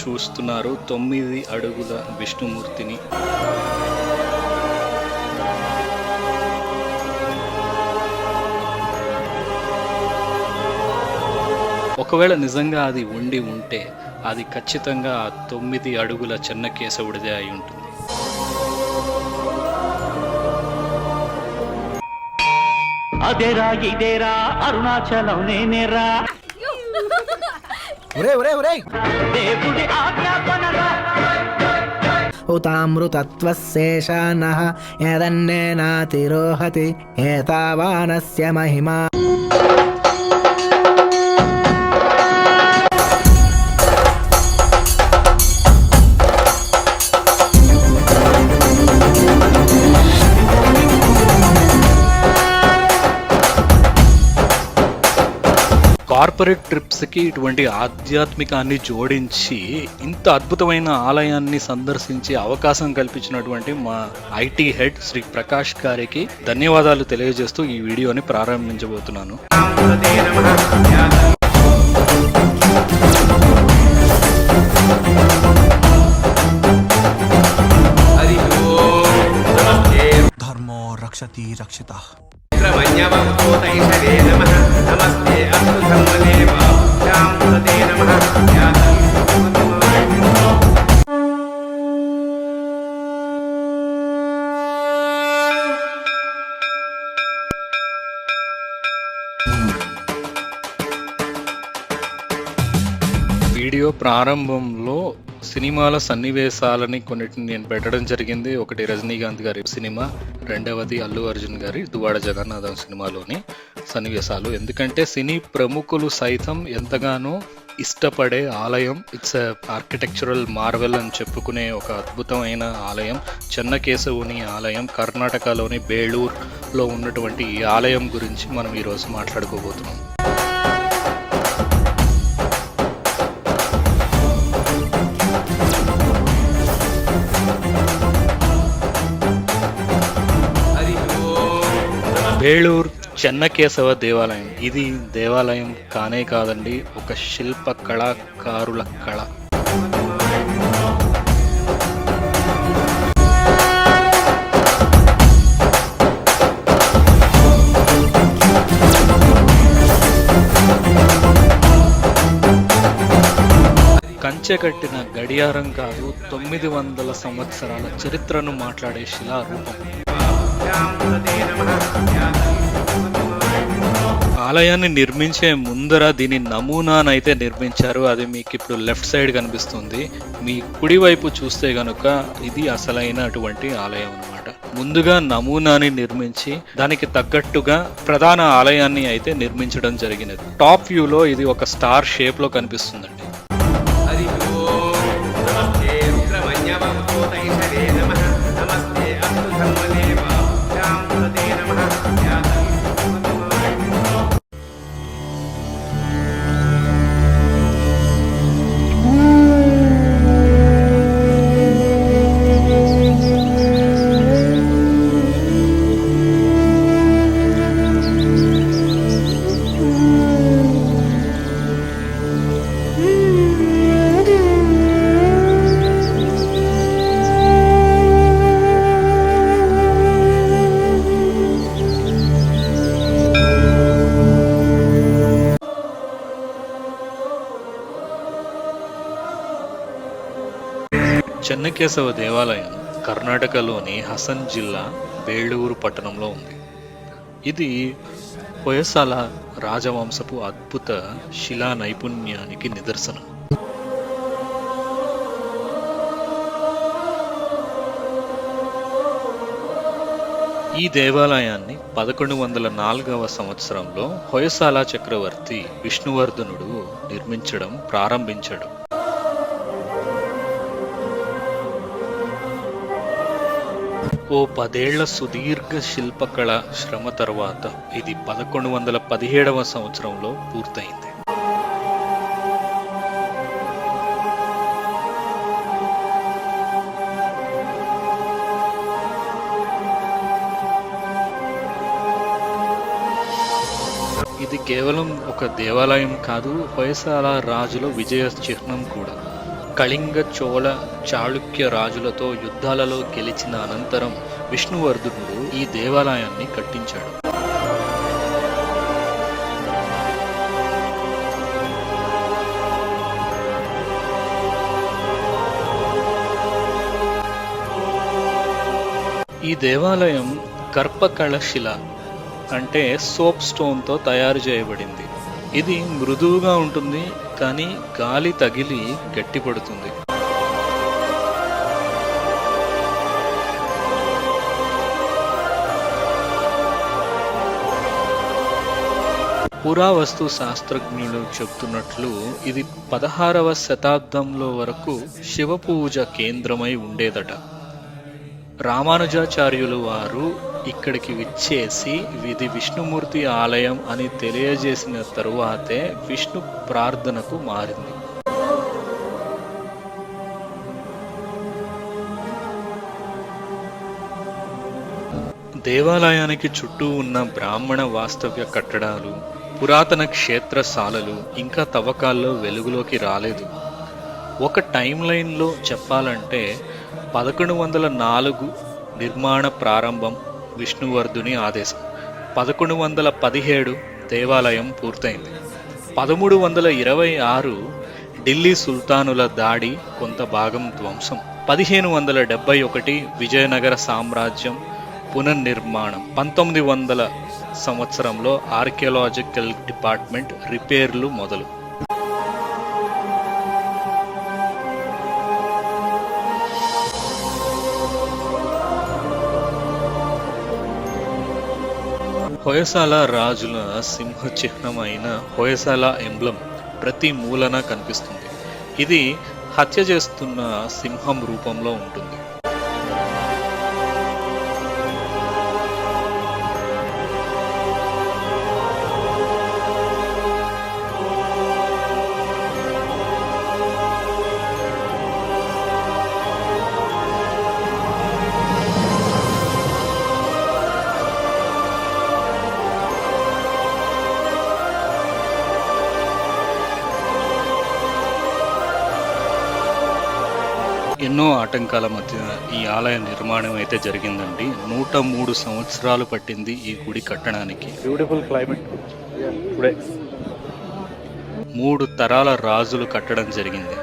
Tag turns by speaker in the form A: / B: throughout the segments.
A: చూస్తున్నారు 9 అడుగుల విష్ణుమూర్తిని. ఒకవేళ నిజంగా అది ఉంటే అది ఖచ్చితంగా 9 అడుగుల చెన్నకేశవుడిదే అయి ఉంటుంది.
B: అదేరా ఇదేరా అరుణాచలం నేనేరా దేవుడి ఆజ్ఞాపనరా
C: ఉతామృతత్వశేషానః యదన్నేనాతిరోహతి ఏతావానస్య మహిమా.
A: కార్పొరేట్ ట్రిప్స్కి ఇటువంటి ఆధ్యాత్మికాన్ని జోడించి ఇంత అద్భుతమైన ఆలయాన్ని సందర్శించే అవకాశం కల్పించినటువంటి మా ఐటీ హెడ్ శ్రీ ప్రకాష్ గారికి ధన్యవాదాలు తెలియజేస్తూ ఈ వీడియోని ప్రారంభించబోతున్నాను.
D: ధర్మో రక్షతి రక్షితః.
A: వీడియో ప్రారంభంలో సినిమాల సన్నివేశాలని కొన్నిటిని నేను పెట్టడం జరిగింది. ఒకటి రజనీకాంత్ గారి సినిమా, రెండవది అల్లు అర్జున్ గారి దువ్వాడ జగన్నాథం సినిమాలోని సన్నివేశాలు. ఎందుకంటే సినీ ప్రముఖులు సైతం ఎంతగానో ఇష్టపడే ఆలయం, ఇట్స్ ఆర్కిటెక్చరల్ మార్వెల్ అని చెప్పుకునే ఒక అద్భుతమైన ఆలయం చెన్నకేశవుని ఆలయం. కర్ణాటకలోని బేళూరులో ఉన్నటువంటి ఈ ఆలయం గురించి మనం ఈరోజు మాట్లాడుకోబోతున్నాం. బేళూరు చెన్నకేశవ దేవాలయం. ఇది దేవాలయం కానే కాదండి, ఒక శిల్ప కళాకారుల కళ. కంచె కట్టిన గడియారం కాదు, 900 సంవత్సరాల చరిత్రను మాట్లాడే శిలారూపం. ఆలయాన్ని నిర్మించే ముందర దీని నమూనానైతే నిర్మించారు. అది మీకు ఇప్పుడు లెఫ్ట్ సైడ్ కనిపిస్తుంది. మీ కుడివైపు చూస్తే గనుక ఇది అసలైనటువంటి ఆలయం అన్నమాట. ముందుగా నమూనాని నిర్మించి దానికి తగ్గట్టుగా ప్రధాన ఆలయాన్ని అయితే నిర్మించడం జరిగినది. టాప్ వ్యూలో ఇది ఒక స్టార్ షేప్ లో కనిపిస్తుందండి. చెన్నకేశవ దేవాలయం కర్ణాటకలోని హసన్ జిల్లా బేళూరు పట్టణంలో ఉంది. ఇది హొయసాల రాజవంశపు అద్భుత శిలా నైపుణ్యానికి నిదర్శనం. ఈ దేవాలయాన్ని 1104వ సంవత్సరంలో హొయసాల చక్రవర్తి విష్ణువర్ధనుడు నిర్మించడం ప్రారంభించాడు. ఓ 10 ఏళ్ల సుదీర్ఘ శిల్పకళ శ్రమ తర్వాత ఇది 1117వ సంవత్సరంలో పూర్తయింది. ఇది కేవలం ఒక దేవాలయం కాదు, హొయసాల రాజుల విజయ చిహ్నం కూడా. కళింగ, చోళ, చాళుక్య రాజులతో యుద్ధాలలో గెలిచిన అనంతరం విష్ణువర్ధనుడు ఈ దేవాలయాన్ని కట్టించాడు. ఈ దేవాలయం కర్పకళశిల అంటే సోప్ స్టోన్తో తయారు చేయబడింది. ఇది మృదువుగా ఉంటుంది, కానీ గాలి తగిలి గట్టిపడుతుంది. పురావస్తు శాస్త్రజ్ఞులు చెబుతున్నట్లు ఇది 16వ శతాబ్దంలో వరకు శివ పూజ కేంద్రమై ఉండేదట. రామానుజాచార్యులు వారు ఇక్కడికి విచ్చేసి ఇది విష్ణుమూర్తి ఆలయం అని తెలియజేసిన తరువాతే విష్ణు ప్రార్థనకు మారింది. దేవాలయానికి చుట్టూ ఉన్న బ్రాహ్మణ వాస్తవ్య కట్టడాలు, పురాతన క్షేత్రశాలలు ఇంకా తవ్వకాల్లో వెలుగులోకి రాలేదు. ఒక టైం లైన్లో చెప్పాలంటే 1104 నిర్మాణ ప్రారంభం, విష్ణువర్ధుని ఆదేశం. 1117 దేవాలయం పూర్తయింది. 1326 ఢిల్లీ సుల్తానుల దాడి, కొంత భాగం ధ్వంసం. 1571 విజయనగర సామ్రాజ్యం పునర్నిర్మాణం. 1900 సంవత్సరంలో ఆర్కియాలజికల్ డిపార్ట్మెంట్ రిపేర్లు మొదలు. హొయసాల రాజుల సింహ చిహ్నమైన హొయసాల ఎంబ్లం ప్రతి మూలన కనిపిస్తుంది. ఇది హత్య చేస్తున్న సింహం రూపంలో ఉంటుంది. ఎన్నో ఆటంకాల మధ్య ఈ ఆలయ నిర్మాణం అయితే జరిగిందండి. 103 సంవత్సరాలు పట్టింది ఈ గుడి కట్టడానికి.
E: Beautiful climate. ఇప్పుడే
A: 3 తరాల రాజులు కట్టడం జరిగింది.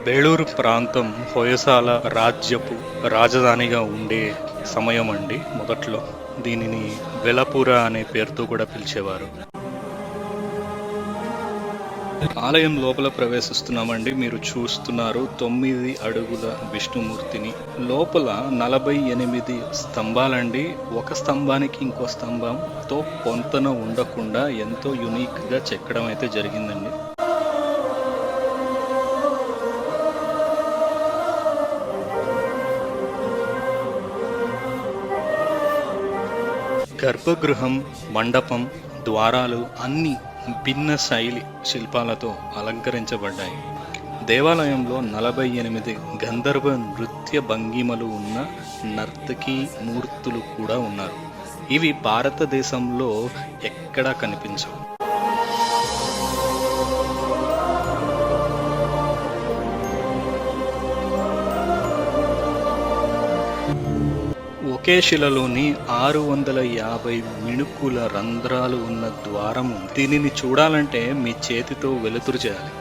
A: బేళూరు ప్రాంతం హొయసాల రాజ్యపు రాజధానిగా ఉండే సమయం అండి. మొదట్లో దీనిని వెలపుర అనే పేరుతో కూడా పిలిచేవారు. ఆలయం లోపల ప్రవేశిస్తున్నామండి. మీరు చూస్తున్నారు 9 అడుగుల విష్ణుమూర్తిని. లోపల 48 స్తంభాలండి. ఒక స్తంభానికి ఇంకో స్తంభంతో పొంతన ఉండకుండా ఎంతో యునిక్ గా చెక్కడం అయితే జరిగిందండి. గర్భగృహం, మండపం, ద్వారాలు అన్నీ భిన్న శైలి శిల్పాలతో అలంకరించబడ్డాయి. దేవాలయంలో 48 గంధర్వ నృత్య భంగిమలు ఉన్న నర్తకీ మూర్తులు కూడా ఉన్నారు. ఇవి భారతదేశంలో ఎక్కడా కనిపించవు. ఒకే శిలలోని 650 మిణుకుల రంధ్రాలు ఉన్న ద్వారం ఉంది. దీనిని చూడాలంటే మీ చేతితో వెలుతురు చేయాలి.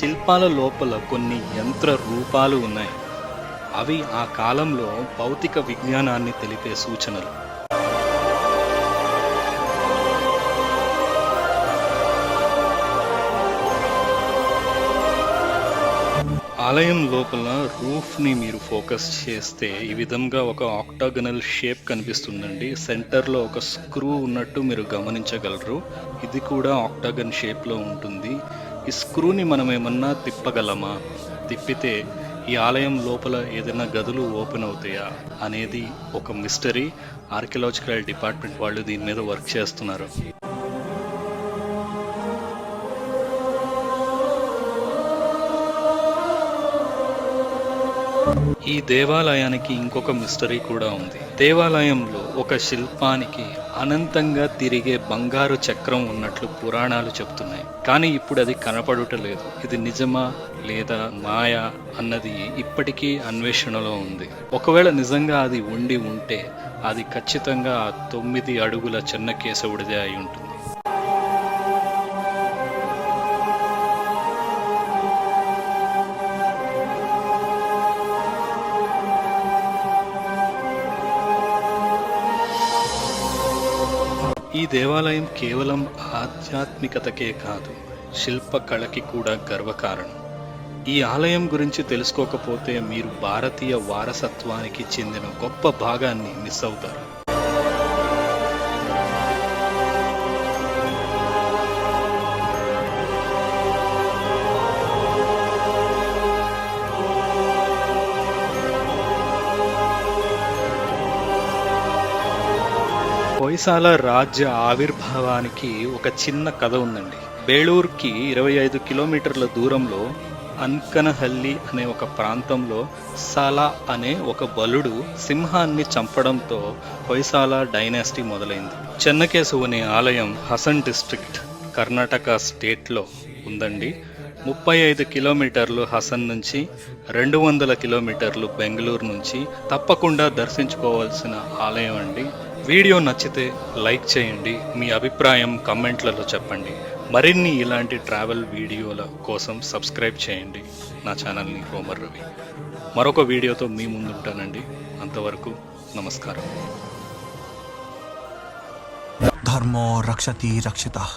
A: శిల్పాల లోపల కొన్ని యంత్ర రూపాలు ఉన్నాయి. అవి ఆ కాలంలో భౌతిక విజ్ఞానాన్ని తెలిపే సూచనలు. ఆలయం లోపల రూఫ్ని మీరు ఫోకస్ చేస్తే ఈ విధంగా ఒక ఆక్టాగనల్ షేప్ కనిపిస్తుందండి. సెంటర్లో ఒక స్క్రూ ఉన్నట్టు మీరు గమనించగలరు. ఇది కూడా ఆక్టాగన్ షేప్లో ఉంటుంది. ఈ స్క్రూని మనం ఏమన్నా తిప్పగలమా? తిప్పితే ఈ ఆలయం లోపల ఏదైనా గదులు ఓపెన్ అవుతాయా అనేది ఒక మిస్టరీ. ఆర్కియాలజికల్ డిపార్ట్మెంట్ వాళ్ళు దీని మీద వర్క్ చేస్తున్నారు. ఈ ఈ దేవాలయానికి ఇంకొక మిస్టరీ కూడా ఉంది. దేవాలయంలో ఒక శిల్పానికి అనంతంగా తిరిగే బంగారు చక్రం ఉన్నట్లు పురాణాలు చెప్తున్నాయి. కానీ ఇప్పుడు అది కనపడుటలేదు. ఇది నిజమా లేదా మాయా అన్నది ఇప్పటికీ అన్వేషణలో ఉంది. ఒకవేళ నిజంగా అది ఉంటే అది ఖచ్చితంగా ఆ 9 అడుగుల చెన్నకేశవుడిదే అయి ఉంటుంది. ఈ దేవాలయం కేవలం ఆధ్యాత్మికతకే కాదు, శిల్పకళకి కూడా గర్వకారణం. ఈ ఆలయం గురించి తెలుసుకోకపోతే మీరు భారతీయ వారసత్వానికి చెందిన గొప్ప భాగాన్ని మిస్ అవుతారు. హొయసాల రాజ్య ఆవిర్భావానికి ఒక చిన్న కథ ఉందండి. బేళూరుకి 25 కిలోమీటర్ల దూరంలో అన్కనహల్లి అనే ఒక ప్రాంతంలో సాలా అనే ఒక బలుడు సింహాన్ని చంపడంతో హొయసాల డైనాసిటీ మొదలైంది. చెన్నకేశవ్ అనే ఆలయం హసన్ డిస్ట్రిక్ట్, కర్ణాటక స్టేట్లో ఉందండి. 35 కిలోమీటర్లు హసన్ నుంచి, 200 కిలోమీటర్లు బెంగళూరు నుంచి. తప్పకుండా దర్శించుకోవాల్సిన ఆలయం అండి. వీడియో నచ్చితే లైక్ చేయండి, మీ అభిప్రాయం కమెంట్లలో చెప్పండి. మరిన్ని ఇలాంటి ట్రావెల్ వీడియోల కోసం సబ్స్క్రైబ్ చేయండి నా ఛానల్ని రోమర్ రవి. మరొక వీడియోతో మీ ముందుంటానండి. అంతవరకు నమస్కారం.
D: ధర్మో రక్షతి రక్షితః.